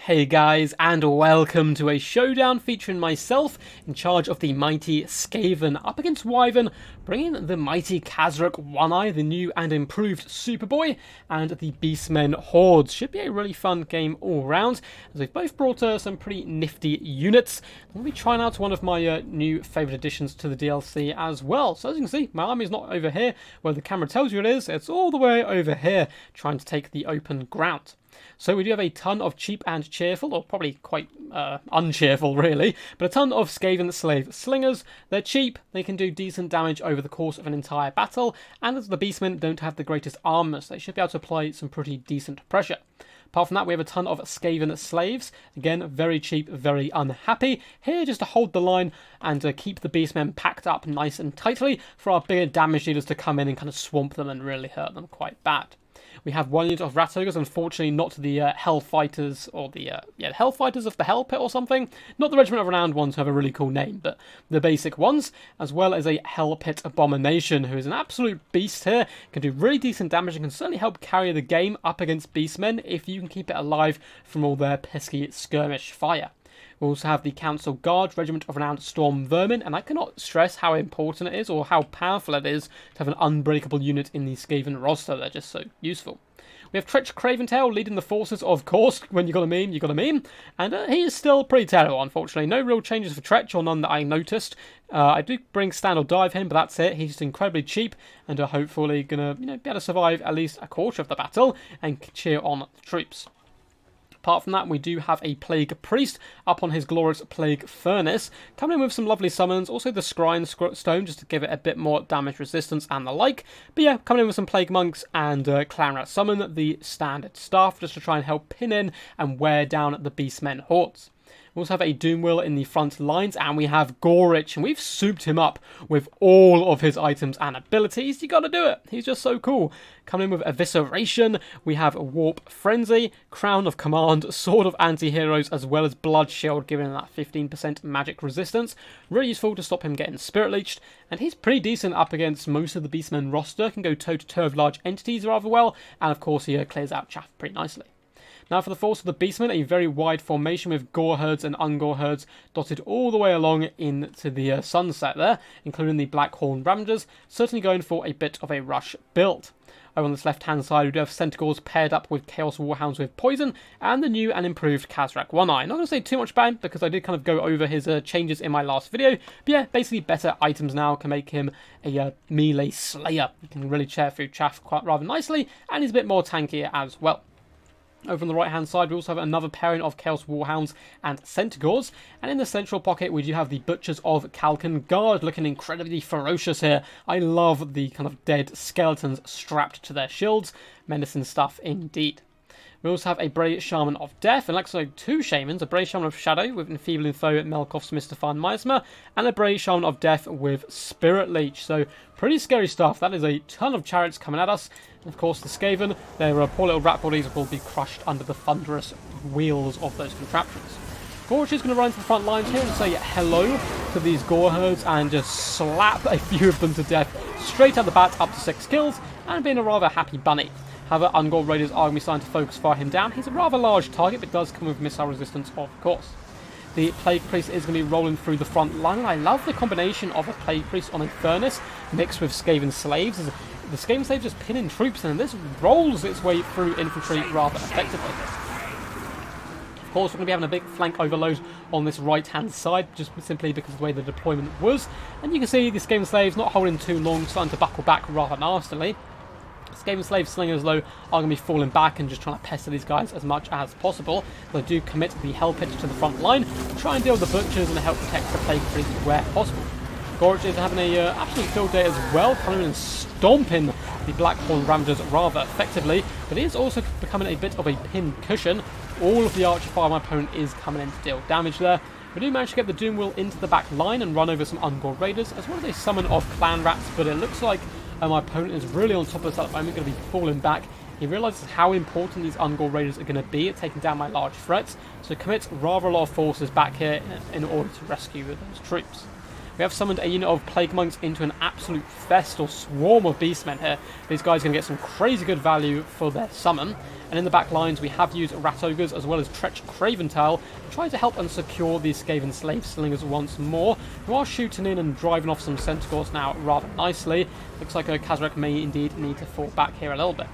Hey guys, and welcome to a showdown featuring myself in charge of the mighty Skaven up against Wyvern, bringing the mighty Kazrak One-Eye, the new and improved Superboy, and the Beastmen Hordes. Should be a really fun game all round, as they've both brought some pretty nifty units. I'm going to be trying out one of my new favourite additions to the DLC as well. So as you can see, my army's not over here where the camera tells you it is, it's all the way over here, trying to take the open ground. So we do have a ton of cheap and cheerful, or probably quite uncheerful really, but a ton of Skaven slave slingers. They're cheap, they can do decent damage over the course of an entire battle, and as the Beastmen don't have the greatest armor, so they should be able to apply some pretty decent pressure. Apart from that, we have a ton of Skaven slaves. Again, very cheap, very unhappy. Here just to hold the line and keep the Beastmen packed up nice and tightly for our bigger damage dealers to come in and kind of swamp them and really hurt them quite bad. We have one unit of Rat Ogres, unfortunately not the Hellfighters, or the Hellfighters of the Hell Pit or something. Not the Regiment of Renowned ones who have a really cool name, but the basic ones, as well as a Hell Pit Abomination, who is an absolute beast here, can do really decent damage and can certainly help carry the game up against Beastmen if you can keep it alive from all their pesky skirmish fire. We also have the Council Guard, Regiment of Renowned Storm Vermin, and I cannot stress how important it is or how powerful it is to have an unbreakable unit in the Skaven roster. They're just so useful. We have Tretch Craventail leading the forces, of course. When you got a meme, you got a meme. And he is still pretty terrible, unfortunately. No real changes for Tretch, or none that I noticed. I do bring Stand or Dive him, but that's it. He's just incredibly cheap and hopefully going to be able to survive at least a quarter of the battle and cheer on the troops. Apart from that, we do have a Plague Priest up on his glorious Plague Furnace, coming in with some lovely summons, also the Scrying Stone just to give it a bit more damage resistance and the like. But yeah, coming in with some Plague Monks and Clan Rat Summon, the standard stuff, just to try and help pin in and wear down the Beastmen Hordes. We also have a Doom Wheel in the front lines, and we have Ghoritch, and we've souped him up with all of his items and abilities. You gotta do it. He's just so cool. Coming in with Evisceration, we have Warp Frenzy, Crown of Command, Sword of Anti-Heroes, as well as Blood Shield, giving him that 15% magic resistance. Really useful to stop him getting Spirit Leeched, and he's pretty decent up against most of the Beastmen roster. Can go toe-to-toe with large entities rather well, and of course he clears out chaff pretty nicely. Now for the force of the Beastmen, a very wide formation with Gore Herds and Ungore Herds dotted all the way along into the sunset there, including the Blackhorn Ravagers, certainly going for a bit of a rush build. Over on this left-hand side, we do have Centaurs paired up with Chaos Warhounds with Poison, and the new and improved Kazrak One-Eye. Not going to say too much about him, because I did kind of go over his changes in my last video, but yeah, basically better items now can make him a melee slayer. He can really tear through chaff quite rather nicely, and he's a bit more tankier as well. Over on the right-hand side, we also have another pairing of Chaos Warhounds and Centaurs. And in the central pocket, we do have the Butchers of Kalkan Guard, looking incredibly ferocious here. I love the kind of dead skeletons strapped to their shields. Menacing stuff indeed. We also have a Bray Shaman of Death, and actually two Shamans, a Bray Shaman of Shadow with Enfeebling Foe, Melkoth's Mystifying Miasma, and a Bray Shaman of Death with Spirit Leech. So pretty scary stuff. That is a ton of chariots coming at us. And of course the Skaven, their poor little rat bodies will be crushed under the thunderous wheels of those contraptions. Ghoritch is going to run to the front lines here and say hello to these Gore Herds and just slap a few of them to death straight at the bat, up to 6 kills, and being a rather happy bunny. However, Ungore Raiders are going to be starting to focus fire him down. He's a rather large target, but does come with missile resistance, of course. The Plague Priest is going to be rolling through the front line, and I love the combination of a Plague Priest on a Furnace mixed with Skaven Slaves. The Skaven Slaves just pinning troops, and this rolls its way through infantry rather effectively. Of course, we're going to be having a big flank overload on this right-hand side, just simply because of the way the deployment was. And you can see the Skaven Slaves not holding too long, starting to buckle back rather nastily. Skaven Slave Slingers, though, are going to be falling back and just trying to pester these guys as much as possible. They do commit the Hell Pit to the front line, try and deal with the Butchers and help protect the Plague Priest where possible. Ghoritch is having a absolute field day as well, coming in and stomping the Blackhorn Ravagers rather effectively, but he is also becoming a bit of a pin cushion. All of the Archer Fire of my opponent is coming in to deal damage there. We do manage to get the Doom Wheel into the back line and run over some Ungore Raiders, as well as a summon of Clan Rats, but it looks like my opponent is really on top of this at the moment, going to be falling back. He realises how important these Ungore Raiders are going to be at taking down my large threats, so commits rather a lot of forces back here in order to rescue those troops. We have summoned a unit of Plague Monks into an absolute fest or swarm of Beastmen here. These guys are going to get some crazy good value for their summon. And in the back lines, we have used Rat Ogres as well as Tretch Craventail to try to help and secure these Skaven Slave Slingers once more, who are shooting in and driving off some Centaurs now rather nicely. Looks like Kazrak may indeed need to fall back here a little bit.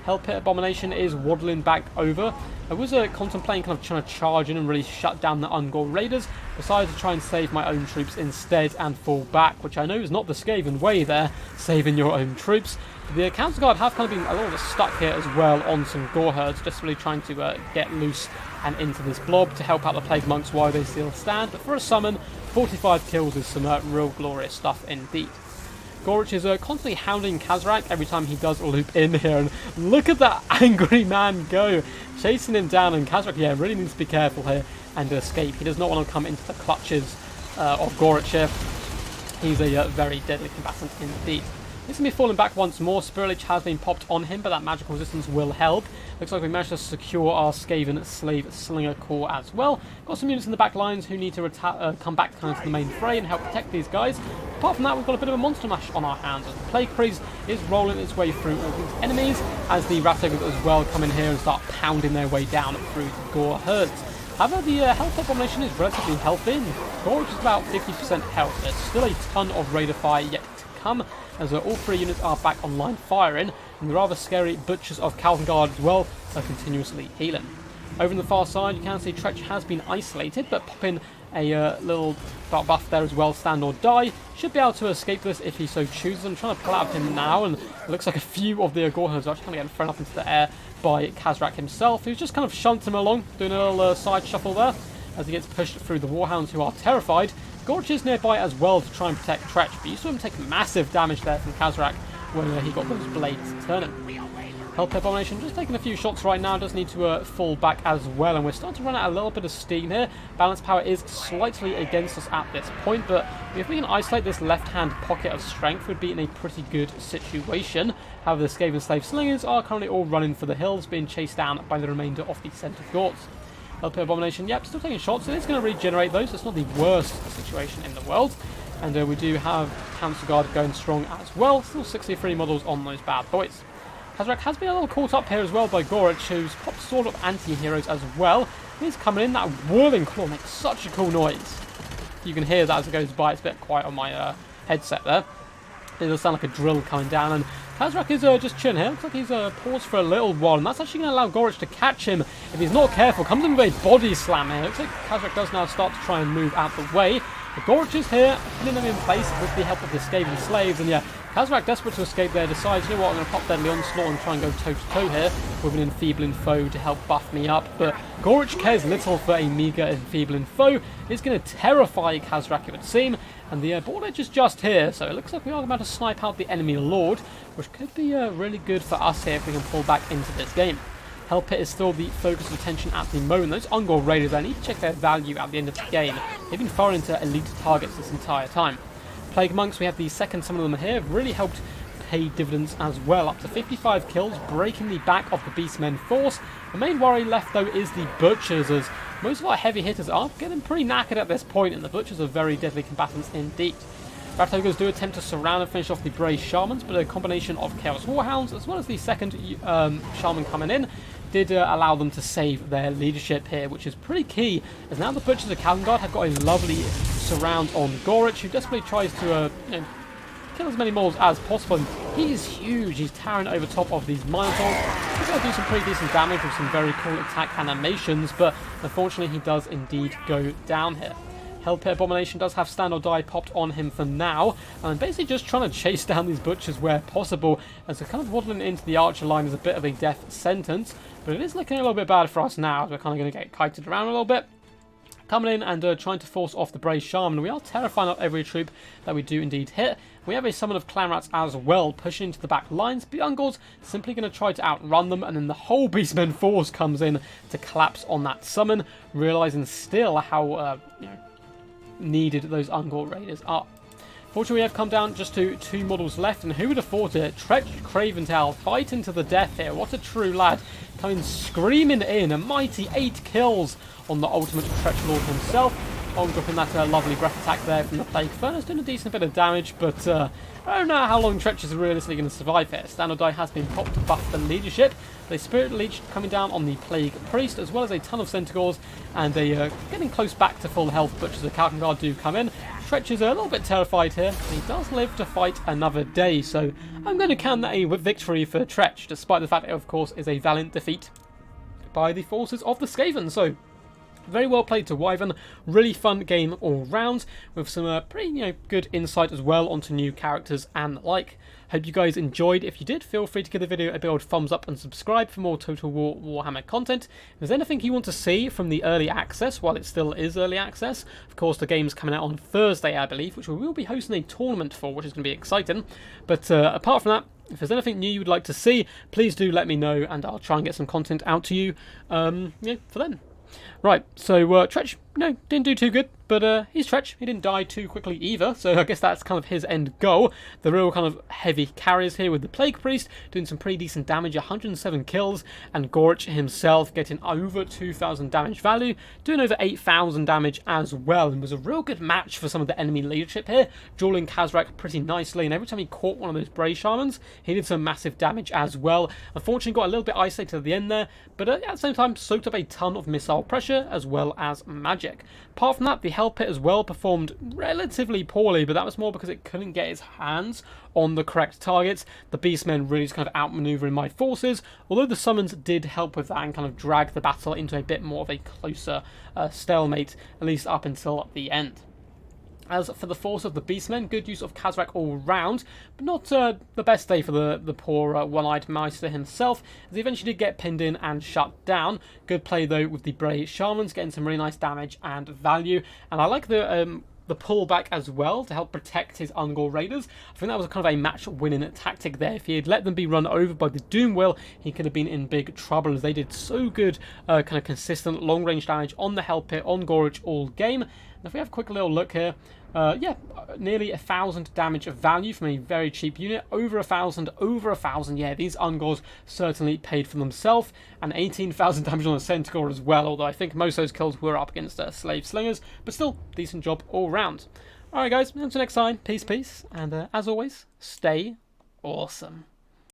Hell Pit Abomination is waddling back over. I was contemplating kind of trying to charge in and really shut down the Ungor Raiders. Decided to try and save my own troops instead and fall back, which I know is not the Skaven way there, saving your own troops. The Council Guard have kind of been a little bit stuck here as well on some Gore Herds, just really trying to get loose and into this blob to help out the Plague Monks while they still stand. But for a summon, 45 kills is some real glorious stuff indeed. Ghoritch is constantly hounding Kazrak every time he does loop in here, and look at that angry man go, chasing him down, and Kazrak, yeah, really needs to be careful here and escape. He does not want to come into the clutches of Ghoritch here. He's a very deadly combatant indeed. He's going to be falling back once more. Spirit Leech has been popped on him, but that magical resistance will help. Looks like we managed to secure our Skaven Slave Slinger core as well. Got some units in the back lines who need to come back kind of to the main fray and help protect these guys. Apart from that, we've got a bit of a monster mash on our hands as the Plague Priest is rolling its way through all these enemies, as the Rat Ogres as well come in here and start pounding their way down through the Gore Herds. However, the health abomination is relatively healthy. Ghoritch is about 50% health. There's still a ton of Raider fire yet to come, as all three units are back online firing, and the rather scary Butchers of Kalvengard as well are continuously healing. Over on the far side, you can see Tretch has been isolated, but pop in a little buff there as well, stand or die. Should be able to escape this if he so chooses. I'm trying to pull out of him now, and it looks like a few of the Gore Herds are actually kind of getting thrown up into the air by Kazrak himself, who's just kind of shunting him along, doing a little side shuffle there, as he gets pushed through the Warhounds, who are terrified. Ghoritch is nearby as well to try and protect Tretch, but you saw him take massive damage there from Kazrak when he got those blades turning. Hell Pit Abomination just taking a few shots right now, does need to fall back as well, and we're starting to run out a little bit of steam here. Balance power is slightly against us at this point, but if we can isolate this left-hand pocket of strength, we'd be in a pretty good situation. However, the Skaven Slave Slingers are currently all running for the hills, being chased down by the remainder of the Centaurs. Hell Pit Abomination, yep, still taking shots, and it's going to regenerate those. It's not the worst situation in the world. And we do have Council Guard going strong as well. Still 63 models on those bad boys. Kazrak has been a little caught up here as well by Ghoritch, who's popped sort of anti-heroes as well. He's coming in. That whirling claw makes such a cool noise. You can hear that as it goes by. It's a bit quiet on my headset there. It does sound like a drill coming down, and Kazrak is just chilling here. Looks like he's paused for a little while, and that's actually going to allow Ghoritch to catch him if he's not careful. Comes in with a body slam here. Looks like Kazrak does now start to try and move out the way. But Ghoritch is here, putting them in place with the help of the Skaven slaves, and yeah, Kazrak, desperate to escape there, decides, you know what, I'm going to pop Deadly Onslaught and try and go toe-to-toe here with an enfeebling foe to help buff me up. But Ghoritch cares little for a meager enfeebling foe. It's going to terrify Kazrak, it would seem, and the board edge is just here, so it looks like we are about to snipe out the enemy lord, which could be really good for us here if we can pull back into this game. Hell Pit is still the focus of attention at the moment. Those Ungor Raiders, I need to check their value at the end of the game. They've been firing into elite targets this entire time. Plague Monks, we have the second summon of them here, have really helped pay dividends as well. Up to 55 kills, breaking the back of the Beastmen force. The main worry left, though, is the Butchers, as most of our heavy hitters are getting pretty knackered at this point, and the Butchers are very deadly combatants indeed. Rat Ogres do attempt to surround and finish off the Brave Shamans, but a combination of Chaos Warhounds, as well as the second Shaman coming in, did allow them to save their leadership here, which is pretty key, as now the Butchers of Kalvengard have got a lovely surround on Ghoritch, who desperately tries to kill as many moles as possible. He is huge. He's towering over top of these Minotaurs. He's going to do some pretty decent damage with some very cool attack animations, but unfortunately he does indeed go down here. Hell Pit Abomination does have stand or die popped on him for now, and basically just trying to chase down these Butchers where possible, as they're kind of waddling into the Archer line is a bit of a death sentence, but it is looking a little bit bad for us now, as we're kind of going to get kited around a little bit. Coming in and trying to force off the Brave Shaman. We are terrifying up every troop that we do indeed hit. We have a summon of Clan Rats as well, pushing into the back lines. The Ungors simply going to try to outrun them, and then the whole Beastmen force comes in to collapse on that summon, realising still how needed those Ungor Raiders are. Fortunately, we have come down just to 2 models left, and who would have thought it? Tretch Craventail fighting to the death here. What a true lad. Coming screaming in, a mighty 8 kills on the ultimate Tretch Lord himself. on dropping that lovely breath attack there from the Plague Furnace, doing a decent bit of damage, but I don't know how long Tretch is realistically going to survive here. Standard die has been popped to buff the leadership. The Spirit Leech coming down on the Plague Priest, as well as a ton of Centaurs, and they getting close back to full health butchers. The Calcan Guard do come in. Tretch is a little bit terrified here, and he does live to fight another day, so I'm going to count that a victory for Tretch, despite the fact it, of course, is a valiant defeat by the forces of the Skaven. So, very well played to Wyvern. Really fun game all round, with some pretty good insight as well onto new characters and the like. Hope you guys enjoyed. If you did, feel free to give the video a big old thumbs up and subscribe for more Total War Warhammer content. If there's anything you want to see from the early access, while it still is early access, of course the game's coming out on Thursday, I believe, which we will be hosting a tournament for, which is going to be exciting. But apart from that, if there's anything new you would like to see, please do let me know, and I'll try and get some content out to you for then. Right, so Tretch, didn't do too good, but he's Tretch. He didn't die too quickly either, so I guess that's kind of his end goal. The real kind of heavy carries here with the Plague Priest, doing some pretty decent damage, 107 kills, and Ghoritch himself getting over 2,000 damage value, doing over 8,000 damage as well, and was a real good match for some of the enemy leadership here, dueling Kazrak pretty nicely, and every time he caught one of those Bray Shamans, he did some massive damage as well. Unfortunately, got a little bit isolated at the end there, but at the same time, soaked up a ton of missile pressure as well as magic. Apart from that, the Hell Pit as well performed relatively poorly, but that was more because it couldn't get its hands on the correct targets. The Beastmen really just kind of outmaneuvering my forces, although the summons did help with that and kind of drag the battle into a bit more of a closer stalemate, at least up until the end. As for the force of the Beastmen, good use of Kazrak all round, but not the best day for the poor one-eyed Meister himself, as he eventually did get pinned in and shut down. Good play though with the Bray Shamans, getting some really nice damage and value, and I like the pullback as well to help protect his Ungor Raiders. I think that was kind of a match-winning tactic there. If he had let them be run over by the Doom Wheel, he could have been in big trouble, as they did so good kind of consistent long-range damage on the Hell Pit, on Ghoritch all game. And if we have a quick little look here, nearly 1,000 damage of value from a very cheap unit. Over 1,000, yeah, these Ungors certainly paid for themselves. And 18,000 damage on the Centaur as well, although I think most of those kills were up against Slave Slingers, but still, decent job all round. Alright guys, until next time, peace, and as always, stay awesome.